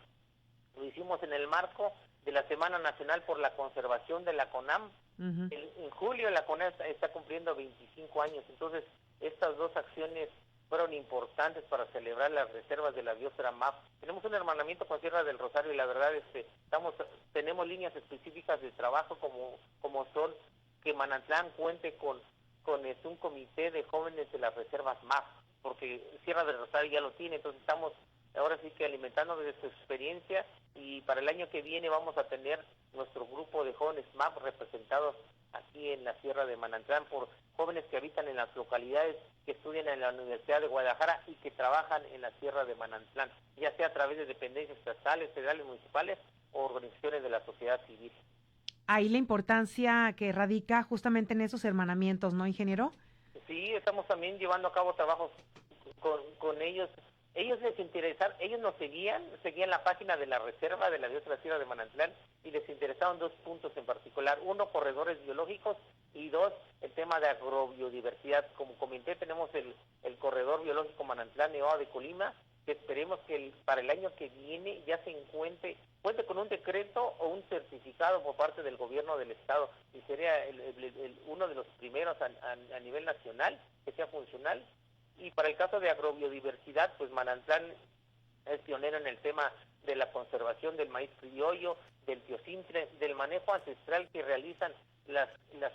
lo hicimos en el marco de la Semana Nacional por la Conservación de la CONAM. En julio la CONAM está cumpliendo 25 años, entonces estas dos acciones fueron importantes para celebrar las reservas de la biosfera MAP. Tenemos un hermanamiento con Sierra del Rosario y la verdad tenemos líneas específicas de trabajo como son que Manantlán cuente con un comité de jóvenes de las reservas MAP, porque Sierra del Rosario ya lo tiene. Entonces estamos ahora sí que alimentando de su experiencia y para el año que viene vamos a tener nuestro grupo de jóvenes MAP representados aquí en la Sierra de Manantlán por jóvenes que habitan en las localidades, que estudian en la Universidad de Guadalajara y que trabajan en la Sierra de Manantlán, ya sea a través de dependencias estatales, federales, municipales o organizaciones de la sociedad civil. Ahí la importancia que radica justamente en esos hermanamientos, ¿no, ingeniero? Sí, estamos también llevando a cabo trabajos con ellos. Ellos les interesaron, ellos nos seguían la página de la reserva de la biosfera Sierra de Manantlán y les interesaron 2 puntos en particular. 1, corredores biológicos y 2, el tema de agrobiodiversidad. Como comenté, tenemos el corredor biológico Manantlán Nevado de Colima que esperemos que para el año que viene ya cuente con un decreto o un certificado por parte del gobierno del estado, y sería uno de los primeros a nivel nacional que sea funcional. Y para el caso de agrobiodiversidad, pues Manantlán es pionero en el tema de la conservación del maíz criollo, del teocintle, del manejo ancestral que realizan las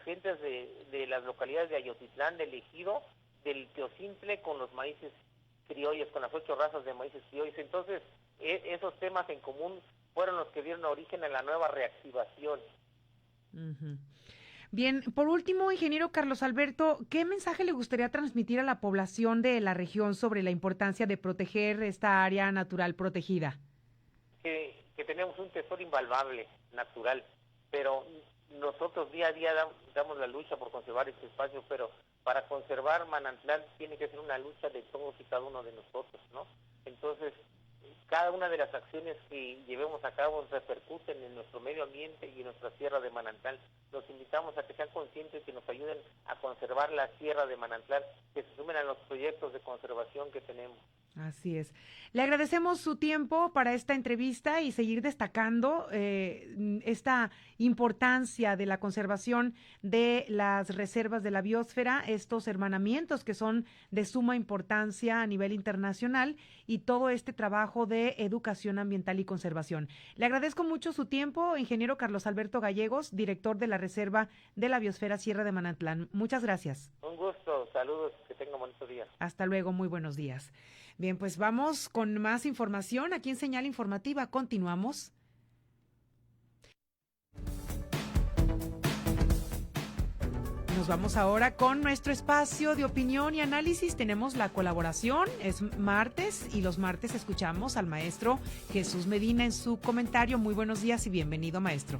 gentes de las localidades de Ayotitlán, del Ejido, del teocintle con los maíces criollos, con las 8 razas de maíces criollos. Entonces, esos temas en común fueron los que dieron origen a la nueva reactivación. Uh-huh. Bien, por último, ingeniero Carlos Alberto, ¿qué mensaje le gustaría transmitir a la población de la región sobre la importancia de proteger esta área natural protegida? Que tenemos un tesoro invaluable, natural, pero nosotros día a día damos la lucha por conservar este espacio, pero para conservar Manantlán tiene que ser una lucha de todos y cada uno de nosotros, ¿no? Entonces, cada una de las acciones que llevemos a cabo repercuten en nuestro medio ambiente y en nuestra sierra de Manantlán. Los invitamos a que sean conscientes y nos ayuden a conservar la sierra de Manantlán, que se sumen a los proyectos de conservación que tenemos. Así es. Le agradecemos su tiempo para esta entrevista y seguir destacando esta importancia de la conservación de las reservas de la biosfera, estos hermanamientos que son de suma importancia a nivel internacional y todo este trabajo de educación ambiental y conservación. Le agradezco mucho su tiempo, ingeniero Carlos Alberto Gallegos, director de la Reserva de la Biosfera Sierra de Manantlán. Muchas gracias. Un gusto, saludos, que tenga un bonito día. Hasta luego, muy buenos días. Bien, pues vamos con más información aquí en Señal Informativa. Continuamos. Nos vamos ahora con nuestro espacio de opinión y análisis. Tenemos la colaboración, es martes y los martes escuchamos al maestro Jesús Medina en su comentario. Muy buenos días y bienvenido, maestro.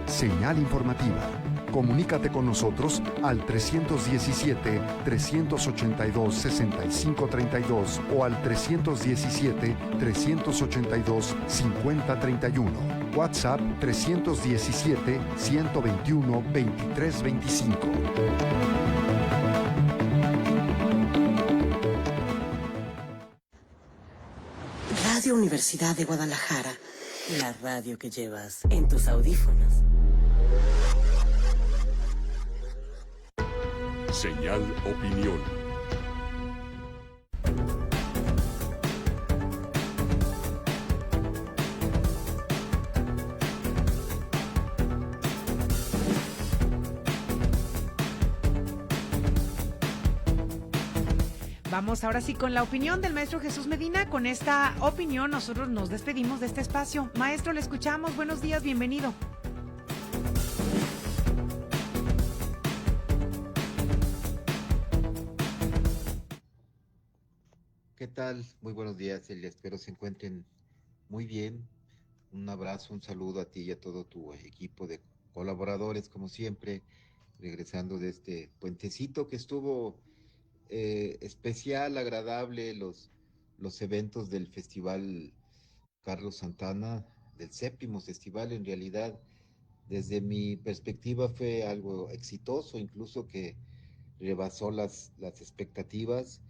Señal informativa. Comunícate con nosotros al 317-382-6532 o al 317-382-5031. WhatsApp 317-121-2325. Radio Universidad de Guadalajara, la radio que llevas en tus audífonos. Señal Opinión. Vamos ahora sí con la opinión del maestro Jesús Medina. Con esta opinión nosotros nos despedimos de este espacio. Maestro, le escuchamos. Buenos días, bienvenido. ¿Qué tal? Muy buenos días, Elia. Espero se encuentren muy bien. Un abrazo, un saludo a ti y a todo tu equipo de colaboradores, como siempre, regresando de este puentecito que estuvo especial, agradable, los eventos del Festival Carlos Santana, del 7º festival. En realidad, desde mi perspectiva fue algo exitoso, incluso que rebasó las expectativas.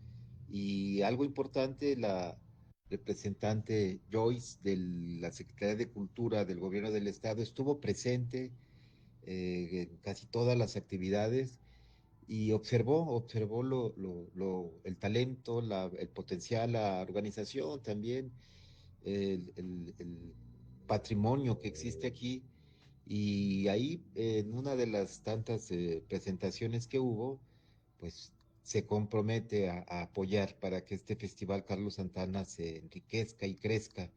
Y algo importante, la representante Joyce de la Secretaría de Cultura del Gobierno del Estado estuvo presente en casi todas las actividades y observó el talento, el potencial, la organización también, el patrimonio que existe aquí. Y ahí, en una de las tantas presentaciones que hubo, pues se compromete a apoyar para que este Festival Carlos Santana se enriquezca y crezca.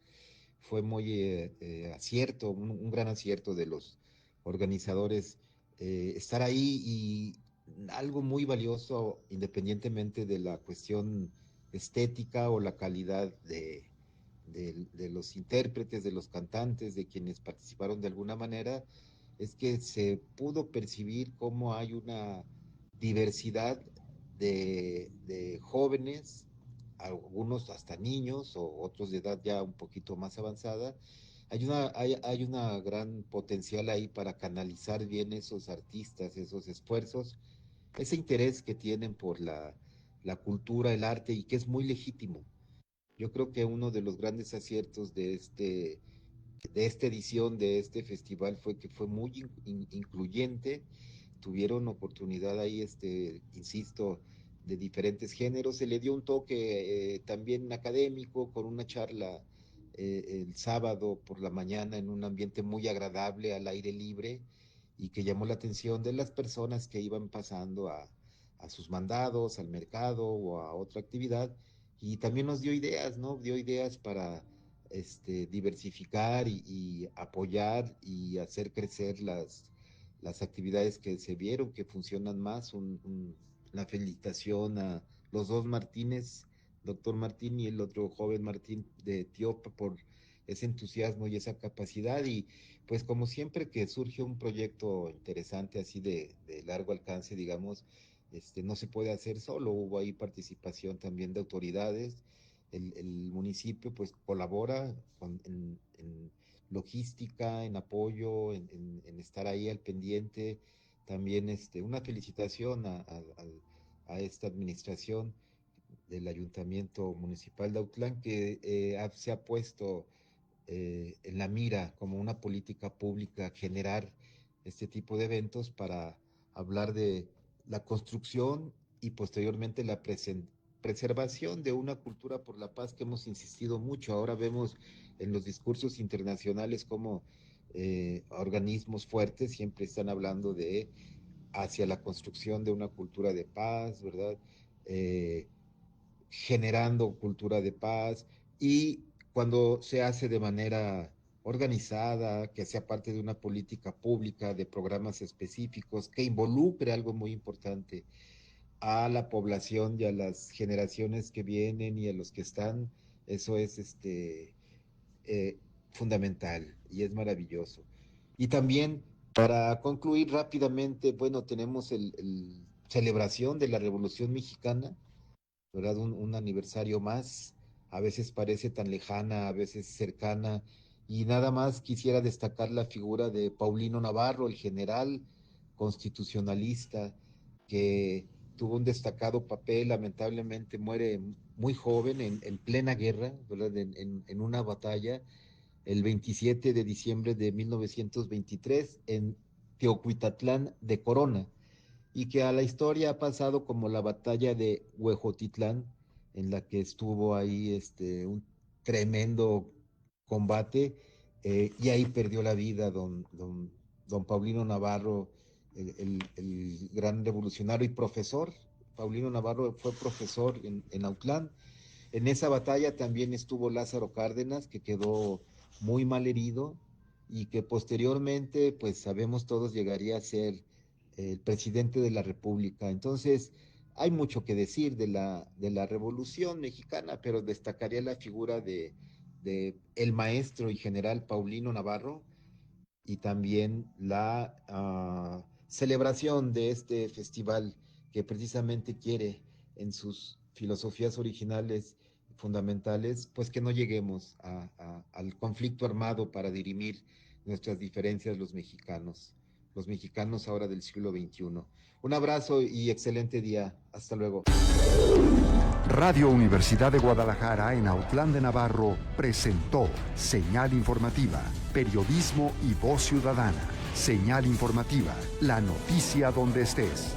Fue muy acierto, un gran acierto de los organizadores estar ahí, y algo muy valioso, independientemente de la cuestión estética o la calidad de los intérpretes, de los cantantes, de quienes participaron de alguna manera, es que se pudo percibir cómo hay una diversidad de jóvenes, algunos hasta niños o otros de edad ya un poquito más avanzada. Hay una gran potencial ahí para canalizar bien esos artistas, esos esfuerzos, ese interés que tienen por la cultura, el arte, y que es muy legítimo. Yo creo que uno de los grandes aciertos de esta edición de este festival fue que fue muy incluyente. Tuvieron oportunidad ahí, insisto, de diferentes géneros. Se le dio un toque también académico con una charla el sábado por la mañana en un ambiente muy agradable, al aire libre, y que llamó la atención de las personas que iban pasando a sus mandados, al mercado o a otra actividad, y también nos dio ideas, ¿no? Dio ideas para diversificar y apoyar y hacer crecer las actividades que se vieron, que funcionan más. La felicitación a los dos Martínez, doctor Martín y el otro joven Martín de Etiopía, por ese entusiasmo y esa capacidad. Y pues como siempre que surge un proyecto interesante así de largo alcance, digamos, no se puede hacer solo. Hubo ahí participación también de autoridades. El municipio pues colabora en logística, en apoyo, en estar ahí al pendiente. También una felicitación a esta administración del Ayuntamiento Municipal de Autlán, que se ha puesto en la mira como una política pública generar este tipo de eventos para hablar de la construcción y posteriormente la preservación de una cultura por la paz que hemos insistido mucho. Ahora vemos en los discursos internacionales como organismos fuertes siempre están hablando de hacia la construcción de una cultura de paz, ¿verdad? Generando cultura de paz, y cuando se hace de manera organizada, que sea parte de una política pública, de programas específicos, que involucre algo muy importante a la población y a las generaciones que vienen y a los que están, eso es fundamental y es maravilloso. Y también, para concluir rápidamente, bueno, tenemos el celebración de la Revolución Mexicana, ¿verdad? Un aniversario más, a veces parece tan lejana, a veces cercana, y nada más quisiera destacar la figura de Paulino Navarro, el general constitucionalista, que tuvo un destacado papel. Lamentablemente muere muy joven, en plena guerra, ¿verdad? En una batalla, el 27 de diciembre de 1923, en Teocuitatlán de Corona, y que a la historia ha pasado como la batalla de Huejotitlán, en la que estuvo ahí un tremendo combate, y ahí perdió la vida don Paulino Navarro, el gran revolucionario y profesor. Paulino Navarro fue profesor en Autlán. En esa batalla también estuvo Lázaro Cárdenas, que quedó muy mal herido y que posteriormente, pues sabemos todos, llegaría a ser el presidente de la República. Entonces, hay mucho que decir de la Revolución Mexicana, pero destacaría la figura de el maestro y general Paulino Navarro, y también la celebración de este festival, que precisamente quiere en sus filosofías originales fundamentales, pues que no lleguemos al conflicto armado para dirimir nuestras diferencias los mexicanos ahora del siglo XXI. Un abrazo y excelente día. Hasta luego. Radio Universidad de Guadalajara en Autlán de Navarro presentó Señal Informativa, Periodismo y Voz Ciudadana. Señal Informativa, la noticia donde estés.